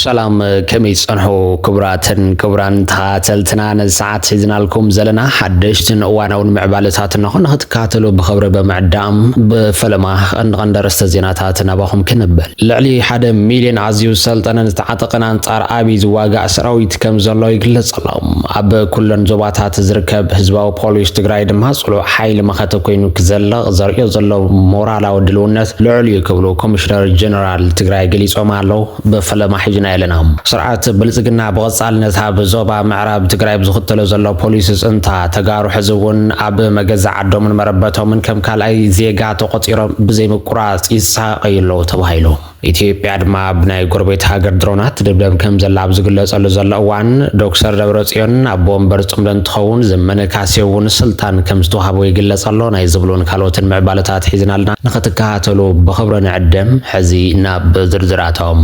سلام كمي صنحو كبران تاتلتنا نساعات حزنا لكم زلنا حدشتن وانا معبالتات نخون نتكاتلو بخبر بمعدام بفلما نغندرست زيناتاتنا باهم كنبل لعلي حدا مليون عزيو سلطنا نتعاتقنا نطار ابي زواغا سراويت كم زلو يقلص اللهم اب كلن زوباتات زركب حزباو بوليس تግራይ ድማ ጽሎ ሓይል መኸተ ኮይኑ ክዘልቕ ዘርእዮ ዘሎ ሞራላዊ ድልውነት ልዕልዩ ክብሉ ኮሚሽነር ጀነራል ትግራይ ገሊጾም ኣለዉ በፈለማ ሒጅና የለና ስርዓት ብልጽግና ብቐጻልነት ኣብ ዞባ ምዕራብ ትግራይ ብዝኽተሎ ዘሎ ፖሊስ ጽንታ ተጋሩ ሕዝቡን ኣብ መገዛ ዓዶምን መረበቶምን ከም ካልኣይ ዜጋ ተቆፂሮም ብዘይ ምቁራጽ ይሳቀይሎ ተባሂሉ ኢትዮጵያ ድማ ብናይ ጎረቤት ሃገር ድሮናት ድብደብ ከም ዘላ ብዝግለጸሉ ዘሎ እዋን ዶክተር ደብረጽዮን ኣብ ወንበር ጽምደን ትኸውን ዘመነ ካሴውን ስልጣን ከም ዝተዋሃቦ ይግለጽ ኣሎ ናይ ዝብሉን ካልኦትን ምዕባለታት ሒዝናልና ንኽትከታተሉ ብኽብሪ ንዕደም ሕዚ ናብ ዝርዝራቶም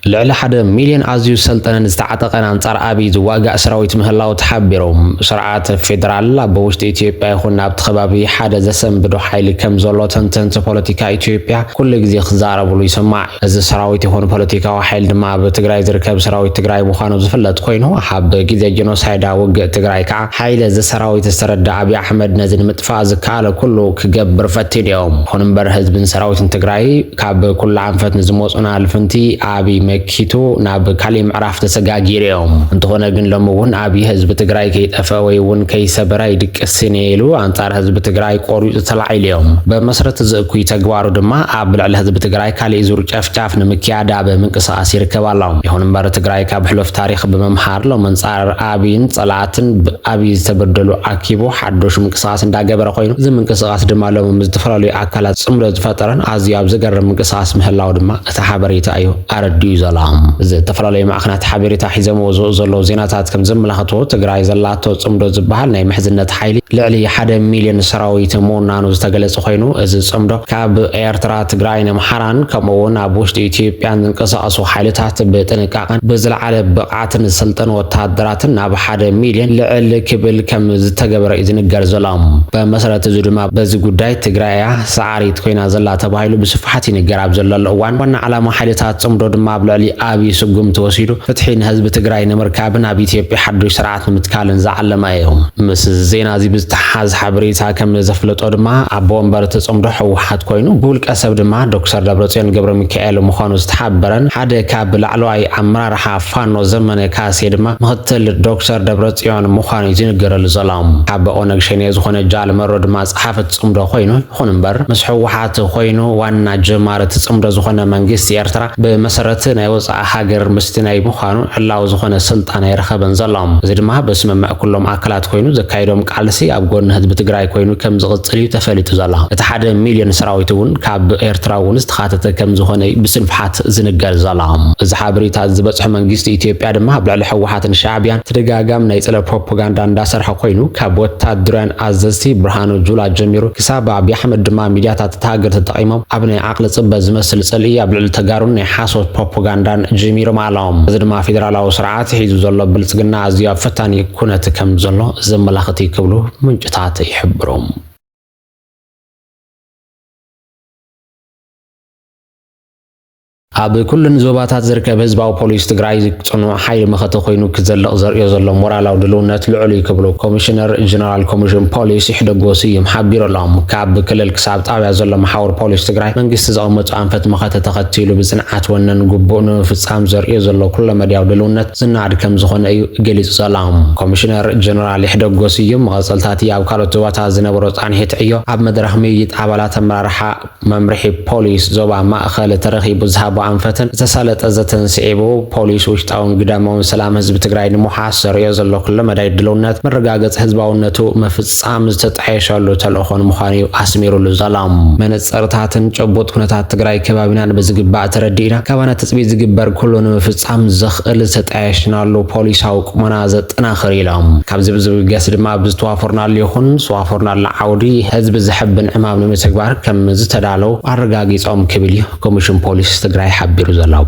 لعل حدا مليون عزيو سلطنة نستعتقن عن طار أبي زواجع سراويت مهلاو تحبرهم سرعات فيدرال بوشت إثيوبيا يخون بتخبابي حدا زسم بدو حيل كم زلوت تنت بوليتيكا إثيوبيا كل جزء خزارة بلو يسمع إذا سراويت يخون بوليتيكا وحيل دما بتجراي زركب سراويت تجراي مخانو زفلت خوينه حب جزء جنوسايد وج تجراي كع حيل إذا سراويت استرد أبي أحمد نزل متفاز كاله كله كجبر فتي اليوم هون برهز بن سراويت تجراي كاب كل عام فت نزموس أنا الفنتي أبي مكيتو ناب كلام عرفت سجاجيرهم انتهون جن لمون أبي حزب تجراي كيت أفويون كيس براي دك السنيلو عن طار حزب تجراي قاري طلع اليوم بمسرة زكوي تجوارو دما قبل على حزب تجراي كالي زور شاف نمكيادا بمن قصاص يركبالهم يهون مبارة تجراي كابحلو في تاريخ بممحار لو من صار أبين طلعتن أبي تبدلوا أكيبو حدوش من قصاص دا جبر خوينو زي من قصاص دما لو مزدفرالي أكلات صمرة فترة عزياب زجر من قصاص محلاو دما تحبريت أيو أردي زلام زي تفرالي معخنات حبيرتا حزمو زلو زيناتات كم زملختو تግራይ ዘላቶ ጽምዶ ዝበሃል ናይ ምሕዝነት ሓይሊ ልዕሊ 1 ሚልዮን ሰራዊት ሞናኑ ዝተገለጸ ኮይኑ እዚ ጽምዶ ካብ ኤርትራ ትግራይ ንምሓራን ከምኡውን ኣብ ውሽጢ ኢትዮጵያ ዝንቀሳቐሱ ሓይልታት ብጥንቃቐን ብዝለዓለ ብቕዓትን ስልጠን ወታደራትን ናብ 1 ሚልዮን ልዕሊ ክብል ከም ዝተገበረ ይዝንገር ዘሎም በመሰረት እዚ ድማ በዚ ጉዳይ ትግራይ ሰዓሪት ኮይና ዘላ ተባሂሉ ብስፍሓት ይንገር ኣብ ዘሎ እዋን ዋና ዓላማ ሓይልታት ጽምዶ ድማ ብልዕሊ أبي سجوم توسيدو فتحين حزب تجراي نمركابن أبي تيبي حدو سرعة متكالن زعلم أيهم مس زين زي بتحاز حبريتها كم زفلت أدمع أبوم برتس أمرح وحد كوينو بقولك أسب دمع دكتور دبرتين قبل ميكائيل ومخانو استحبرن حدا كابل علوي عمرار حافانو زمن كاسي دمع مهتل دكتور دبرتين مخانو زين قرل زلام حب أونك شينيز خون جال مرود ما صحافة أمرو خوينو خونبر مسحوحات خوينو وانا جمارة أمرو زخون منجس يرترا بمسرتنا يوص حاجر مستناي مخانو علاو زخونه سلطان يرخبن زلام زي دما بسمع كلهم اكلات كوينو زكايدوم قالسي اب غون حزب تግራይ كوينو كم زقصلي تفليت زلا ات 1 مليون سراويتون كاب ኤርትራ ونس تخاتته كم زخونه بسنفحات زنجر زلام እዚ حبريታት ዝበጽح መንግስት ኢትዮጵያ ድማ ብላዕሊ ሕወሓትን ሻዕቢያን ተደጋጋም ናይ ጽለ ፕሮፓጋንዳ እንዳሰርሐ ኮይኑ ካብ ወታደራን ኣዘዝቲ ብርሃኑ ጁላ ጀሚሩ ክሳብ አብይ አሕመድ ድማ ሚዲያታት ታገር ተጠቂሞም ኣብ ናይ ዓቅሊ ጽበ ዝመስል ጽልኢ ኣብ ልዕሊ ተጋሩን ናይ ሓሶት ፕሮፓጋንዳ جمير معلوم زد ما فيدرالو سرعات حيزو زلو بلصقنا ازياب فتاني كونت كم زلو زملاختي كبلو منجتات يحبروم أب كل نزوبات زركب حزباو بوليس تግራይ ጽኑዕ ሓይሊ መኸተ ኮይኑ ክዘልቕ ዘርእዮ ዘሎ ሞራላዊ ድልውነት ልዕሊ ክብሉ ኮሚሽነር ጀነራል ኮሚሽን ፖሊስ ይሕደጎስ ይምሓቢሮሎም ካብ ክልል ክሳብ ጣብያ ዘሎ መሓወር ፖሊስ ትግራይ መንግስቲ ዘቐመጡ ኣንፈት መኸተ ተኸቲሉ ብጽንዓት ወነን ግቡእን ፍጻም ዘርእዮ ዘሎ ኩሉ መድያው ድልውነት ዝናድ ከም ዝኾነ እዩ ገሊጹ ዘሎም ኮሚሽነር ጀነራል ይሕደጎስ መቐጸልታት ኣብ ካልኦት ዞባታት ዝነበሩ ጻንሒት ዕዮ ኣብ መድረኽ ምይይጥ ኣባላት ኣመራርሓ መምርሒ ፖሊስ ዞባ ማእኸል ተረኺቡ ዝሃቦ አንፈተን ተሳለጠ ዘተንስዒቡ ፖሊስ ውሽጣውን ግዳማውን ሰላም ህዝብ ትግራይ ንምሓስ ዘርእዮ ዘሎ ኩሉ መዳይ ድልውነት መረጋገጽ ህዝባውነቱ መፍጻም ዝተጣየሸሉ ተልእኾን ምዃኑ ኣስሚሩሉ ዘሎም መነጽርታትን ጨቦጥ ኩነታት ትግራይ ከባቢናን ብዝግባእ ተረዲእና ካባና ተጽቢት ዝግበር ኩሉ ንምፍጻም ዘኽእል ዝተጣየሽናሉ ፖሊሳዊ ቁመና ዘጠናኽር ኢሎም ካብዚ ብዝብገስ ድማ ብዝተዋፈርናሉ ይኹን ዝዋፈርናሉ ዓውዲ ህዝቢ ዝሕብን ዕማም ንምትግባር ከም ዝተዳለው ኣረጋጊጾም ክብል ኮሚሽን ፖሊስ ትግራይ حبيرو زلاو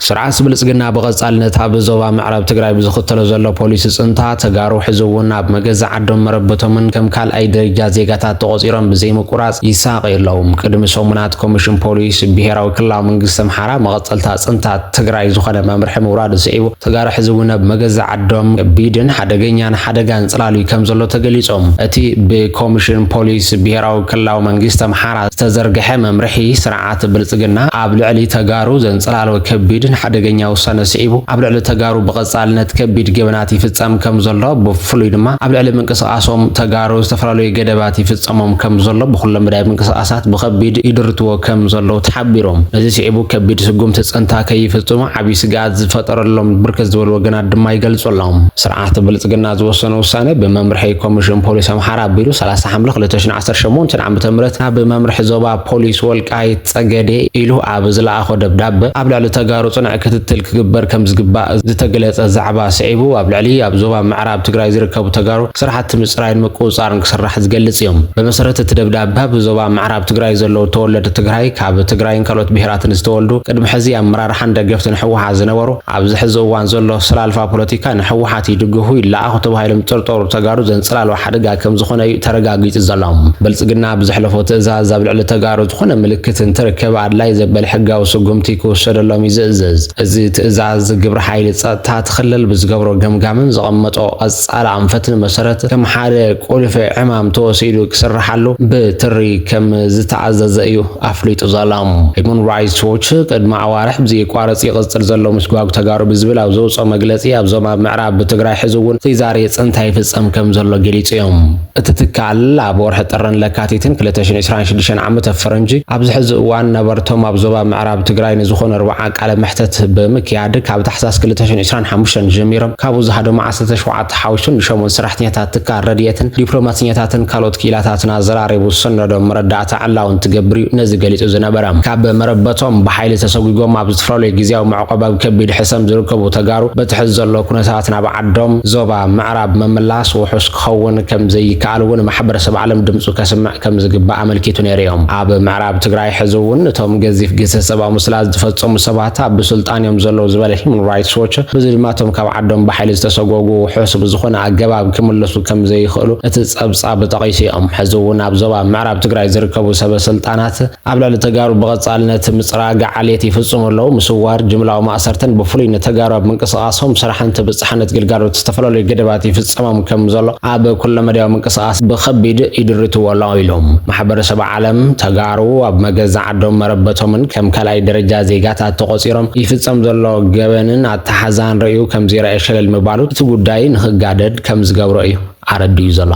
ስርዓት ብልጽግና በቀጻልነት ኣብ ዞባ ምዕራብ ትግራይ ብዝኽተሎ ዘሎ ፖሊሲ ጽንታ ተጋሩ ሕዝውን ኣብ መገዛ ዓዶም መረበቶምን ከም ካልኣይ ደረጃ ዜጋታት ተቆፂሮም ብዘይምቁራጽ ይሳቀየሎም ቅድሚ ሰሙናት ኮሚሽን ፖሊስ ብሄራዊ ክልላዊ መንግስቲ ኣምሓራ መቐጸልታ ጽንታት ትግራይ ዝኾነ መምርሒ ምውራድ ስዒቡ ተጋሩ ሕዝውን ኣብ መገዛ ዓዶም ከቢድን ሓደገኛን ሓደጋን ጽላልዩ ከም ዘሎ ተገሊጾም እቲ ብኮሚሽን ፖሊስ ብሄራዊ ክልላዊ መንግስቲ ኣምሓራ ዝተዘርግሐ መምርሒ ስርዓት ብልጽግና ኣብ ልዕሊ ተጋሩ ዘንጽላልወ ከቢድ ሓደገኛ ውሳነ ስዒቡ ኣብ ልዕሊ ተጋሩ በቀጻልነት ከቢድ ገበናት ይፍጸም ከም ዘሎ ብፍሉይ ድማ ኣብ ልዕሊ ምንቅስቃሶም ተጋሩ ዝተፈላለዩ ገደባት ይፍጸሞም ከም ዘሎ ብኩሎም መዳይ ምንቅስቃሳት ብከቢድ ይድርትዎ ከም ዘሎ ተሓቢሮም ነዚ ስዒቡ ከቢድ ስጉምቲ ጽንታ ከይፍጽሙ ዓብይ ስጋት ዝፈጠረሎም ብርክት ዝበሉ ወገናት ድማ ይገልጹሎም ስርዓት ብልጽግና ዝወሰነ ውሳነ ብመምርሒ ኮሚሽን ፖሊስ ኣምሓራ ኣቢሉ 30 ሓምለ 2018 ዓ.ም ናብ መምርሒ ዞባ ፖሊስ ወልቃይት ጸገዴ ኢሉ ኣብ ዝለኣኾ ደብዳቤ ኣብ ልዕሊ ተጋሩ ጽንዕ ክትትል ክግበር ከም ዝግባእ ዝተገለጸ ዛዕባ ስዒቡ ኣብ ልዕሊ ኣብ ዞባ ምዕራብ ትግራይ ዝርከቡ ተጋሩ ስራሕቲ ምጽራይን ምቁጽጻርን ክስራሕ ዝገልጽ እዮም ብመሰረት እቲ ደብዳቤ ብዞባ ምዕራብ ትግራይ ዘለዉ ተወለድቲ ትግራይ ካብ ትግራይን ካልኦት ብሄራትን ዝተወልዱ ቅድሚ ሕዚ ኣመራርሓን ደገፍትን ሕወሓት ዝነበሩ ኣብዚ ሕዚ እዋን ዘሎ ስላልፋ ፖለቲካ ንሕወሓት ይድግፉ ይለኣኹ ተባሂሎም ዝጥርጠሩ ተጋሩ ዘንጽላልዋ ሓደጋ ከም ዝኾነ ተረጋጊጹ ዘሎም ብልጽግና ብዝሕለፎ ትእዛዝ ኣብ ልዕሊ ተጋሩ ዝኾነ ምልክት እንትርከብ ኣድላይ ዘበል ሕጋዊ ስጉምቲ ክውሰደሎም ይዝእዝዝ እዚ ትእዛዝ ግብረ ሓይሊ ጸጥታ ትኽልል ብዝገብሮ ገምጋምን ዘቐመጦ ቀጻሊ ኣንፈትን መሰረት ከም ሓደ ቁልፊ ዕማም ተወሲዱ ክስርሓሉ ብትሪ ከም ዝተኣዘዘ እዩ ኣፍሊጡ ዘሎም ሁማን ራይትስ ዎች ቅድሚ ኣዋርሕ ብዘይቋረጽ ይቕጽል ዘሎ ምስጓጉ ተጋሩ ብዝብል ኣብ ዘውፅኦ መግለጺ ኣብ ዞባ ምዕራብ ብትግራይ ሕዚ እውን ዘይዛረየ ጽንታ ይፍጸም ከም ዘሎ ገሊጹ እዮም እቲ ትካል ኣብ ወርሒ ጥርን ለካቲትን 2026 ዓመተ ፈረንጂ ኣብዚ ሕዚ እዋን ነበርቶም ኣብ ዞባ ምዕራብ ትግራይ ንዝኾነ 40 ቃለ መሕተት ብምክያድ ካብ ታሕሳስ 2025 ጀሚሮም ካብኡ ዝሃደሙ 17 ሓዊሱን ንሸሞን ስራሕተኛታት ትካል ረድኤትን ዲፕሎማትኛታትን ካልኦት ክኢላታትን ኣዘራሪቡ ዝሰነዶም መረዳእታ ዕላውን ትገብር እዩ ነዚ ገሊጹ ዝነበረ ካብ መረበቶም ብሓይሊ ተሰጉጎም ኣብ ዝተፈላለዩ ግዝያዊ መዕቆብ ኣብ ከቢድ ሕሰም ዝርከቡ ተጋሩ በቲ ሕዚ ዘሎ ኩነታት ናብ ዓዶም ዞባ ምዕራብ መምላስ ውሑስ ክኸውን ከም ዘይከኣል እውን ማሕበረሰብ ዓለም ድምፁ ከስምዕ ከም ዝግባእ ኣመልኪቱ ነይሩ እዮም ኣብ ምዕራብ ትግራይ ሕዚ እውን እቶም ገዚፍ ግሰ ሰብኣዊ ምስላት ዝፈጸሙ ሰባት ኣብ ስልጣን እዮም ዘለዉ ዝበለ ሁማን ራይትስ ዎች በዚ ድማ እቶም ካብ ዓዶም ብሓይሊ ዝተሰጎጉ ውሑስ ብዝኾነ ኣገባብ ክምለሱ ከም ዘይኽእሉ እቲ ጸብጻብ ጠቒሱ እዮም ሕዚ እውን ኣብ ዞባ ምዕራብ ትግራይ ዝርከቡ ሰበስልጣናት ኣብ ልዕሊ ተጋሩ ብቐጻልነት ምጽራግ ዓልየት ይፍጽሙ ኣለዉ ምስዋር ጅምላዊ ማእሰርትን ብፍሉይ ንተጋሩ ኣብ ምንቅስቓሶም ስራሕን ተበጻሕነት ግልጋሎት ዝተፈላለዩ ገደባት ይፍጸሞም ከም ዘሎ ኣብ ኩሎ መዳያዊ ምንቅስቓስ ብከቢድ ይድርትዎ ኣለዉ ኢሎም ማሕበረሰብ ዓለም ተጋሩ ኣብ መገዛ ዓዶም መረበቶምን ከም ካልኣይ ደረጃ ዜጋታት ተቆፂሮም ይፍጸም ዘሎ ገበንን ኣተሓዛን ርእዩ ከም ዘይረኣየ ሸለል ምባሉ እቲ ጉዳይ ንኽጋደድ ከም ዝገብሮ እዩ ኣረዲዩ ዘሎ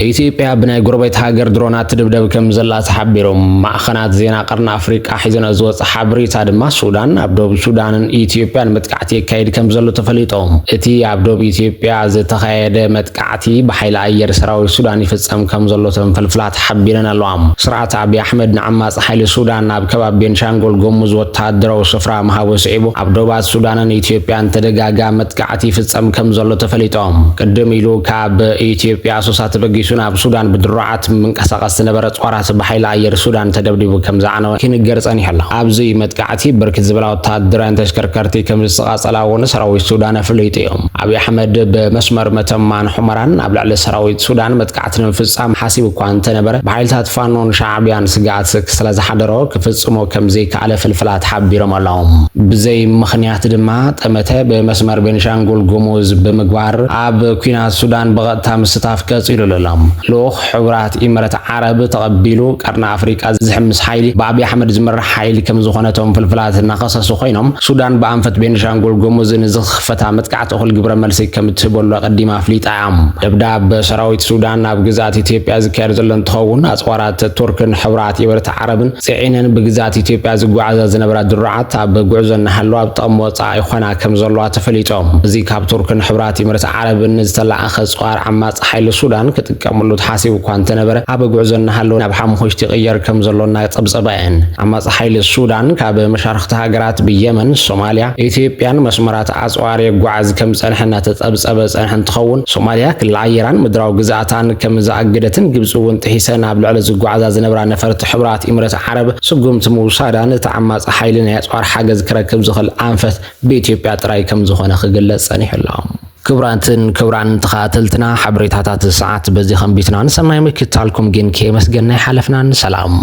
ኢትዮጵያ ብናይ ጎረቤት ሃገር ድሮናት ትድብደብ ከም ዘላ ተሓቢሮም ማእኸናት ዜና ቀርኒ ኣፍሪቃ ሒዘን ዝወፀ ሓበሬታ ድማ ሱዳን ኣብ ደቡብ ሱዳንን ኢትዮጵያን መጥቃዕቲ የካይድ ከም ዘሎ ተፈሊጦም እቲ ኣብ ደቡብ ኢትዮጵያ ዝተኻየደ መጥቃዕቲ ብሓይሊ ኣየር ሰራዊት ሱዳን ይፍጸም ከም ዘሎ ተንፈልፍላት ሓቢረን ኣለዋም ስርዓት ኣብይ ኣሕመድ ንዓማጺ ሓይሊ ሱዳን ኣብ ከባቢ ቤንሻንጉል ጉሙዝ ወታደራዊ ስፍራ ምሃቡ ስዒቡ ኣብ ደቡባት ሱዳንን ኢትዮጵያን ተደጋጋሚ መጥቃዕቲ ይፍጸም ከም ዘሎ ተፈሊጦም ቅድም ኢሉ ካብ ኢትዮጵያ ኣሶሳት በጊ ናብ ሱዳን ብድራዓት ምንቀሳቐስ ዝነበረ ጾራት ብሓይሊ ኣየር ሱዳን ተደብዲቡ ከም ዝዓነወ ክንገር ጸኒሑ ኣሎ ኣብዚ መጥቃዕቲ ብርክት ዝበላ ወታደራውያን ተሽከርከርቲ ከም ዝተቓጸላ እውን ሰራዊት ሱዳን ኣፍሊጡ እዮም ኣብይ ኣሕመድ ብመስመር መተማን ሑመራን ኣብ ልዕሊ ሰራዊት ሱዳን መጥቃዕቲ ንምፍጻም ሓሲቡ እኳ እንተነበረ ብሓይልታት ፋኖን ሻዕብያን ስጋት ስለ ዝሓደሮ ክፍጽሞ ከም ዘይከኣለ ፍልፍላት ሓቢሮም ኣለዎም ብዘይ ምኽንያት ድማ ጠመተ ብመስመር ቤንሻንጉል ጉሙዝ ብምግባር ኣብ ኩናት ሱዳን ብቐጥታ ምስታፍ ቀጺሉ ኣሎ ልኡኽ ሕቡራት ኢሚራት ዓረብ ተቐቢሉ ቀርኒ ኣፍሪቃ ዝሕምስ ሓይሊ ብኣብይ ኣሕመድ ዝምራሕ ሓይሊ ከም ዝኾነቶም ፍልፍላት እናኸሰሱ ኮይኖም ሱዳን ብኣንፈት ቤንሻንጉል ጉሙዝ ንዝኽፈታ መጥቃዕቲ እኹል ግብረ መልሲ ከም እትህበሉ ቀዲማ ኣፍሊጣ እያ ደብዳቤ ሰራዊት ሱዳን ኣብ ግዛት ኢትዮጵያ ዝካየድ ዘሎ እንትኸውን ኣጽዋራት ቱርክን ሕቡራት ኢሚራት ዓረብን ጽዒነን ብግዛት ኢትዮጵያ ዝጓዓዛ ዝነበራ ድራዓት ኣብ ጉዕዞ እናሃለዋ ኣብ ጥቕሚ ወጻኢ ይኾና ከም ዘለዋ ተፈሊጦም እዚ ካብ ቱርክን ሕቡራት ኢሚራት ዓረብን ዝተላኣኸ ጽዋር ዓማጺ ሓይሊ ሱዳን ክጥቀም ክጥቀምሉ ተሓሲቡ እኳ እንተነበረ ኣብ ጉዕዞና ሃለዉ ናብ ሓሙሽቲ ይቕየር ከም ዘሎና ፀብፀባየን ዓማፅ ሓይሊ ሱዳን ካብ መሻርክቲ ሃገራት ብየመን ሶማልያ ኢትዮጵያን መስመራት ኣጽዋር የጓዓዝ ከም ፀንሐና ተፀብፀበ ፀንሐ እንትኸውን ሶማልያ ክልል ኣየራን ምድራዊ ግዛኣታን ከም ዝኣገደትን ግብፂ እውን ጥሒሰን ኣብ ልዕሊ ዝጓዓዛ ዝነበራ ነፈርቲ ሕቡራት ኢምረት ዓረብ ስጉምቲ ምውሳዳን እቲ ዓማፅ ሓይሊ ናይ ኣጽዋር ሓገዝ ክረክብ ዝኽእል ኣንፈት ብኢትዮጵያ ጥራይ ከም ዝኾነ ክግለጽ ጸኒሑ ኣሎ። ክቡራን ተኸታተልትና ሓበሬታታት ሰዓት በዚ ኸንቢትና ንሰናይ ምክትታልኩም ግን ከመስገና ይሓለፍናን ሰላም